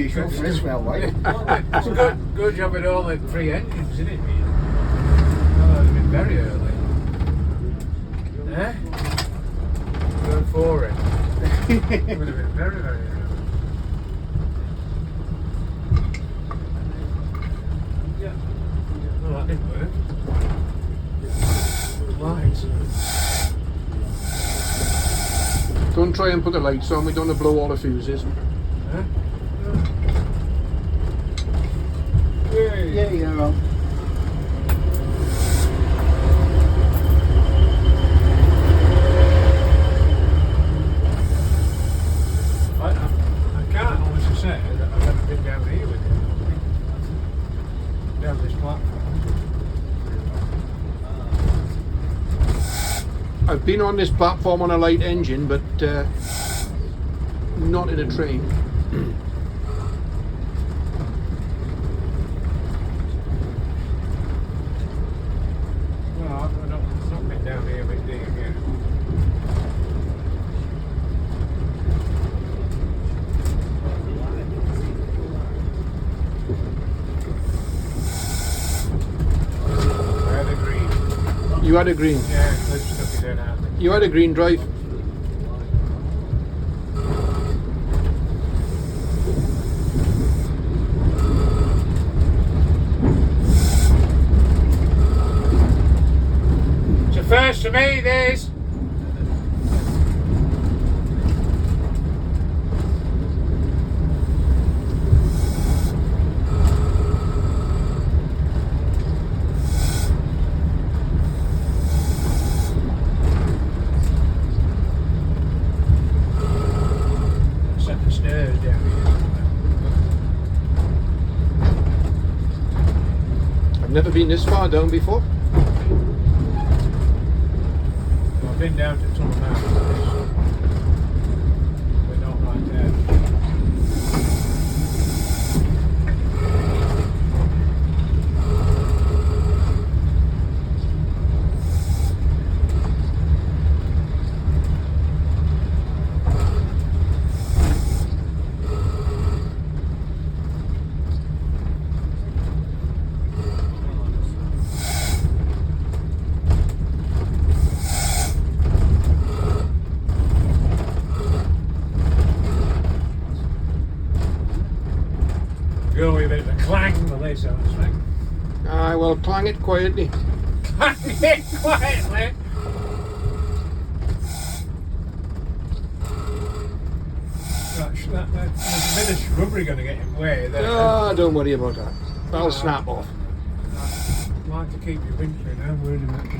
unusual for this railway. It's a good job with all the 3 engines, isn't it? Oh, it'd have been very early. Eh? Going 4 in. It would have been very, very early. Oh, that didn't work. Lights. Don't try and put the lights on, we don't want to blow all the fuses. Huh? Yeah, you're on. I can't honestly say that I've ever been down here with it. Down this platform. I've been on this platform on a light engine, but not in a train. Well, I've not been down here with DMU. I had a green. You had a green. Yeah, Cliff stuck it in out. You had a green drive. It's a first for me, this. Set the stairs down here. I've never been this far down before. Well, I've been down to Tunnel Mountain, but not right there. Go with a bit of a clang with this, I was like. I will clang it quietly. Clang it quietly. There's a bit of shrubbery going to get in the way there. Ah, don't worry about that. That'll snap off. I'd like to keep you wintering, I'm worried about it.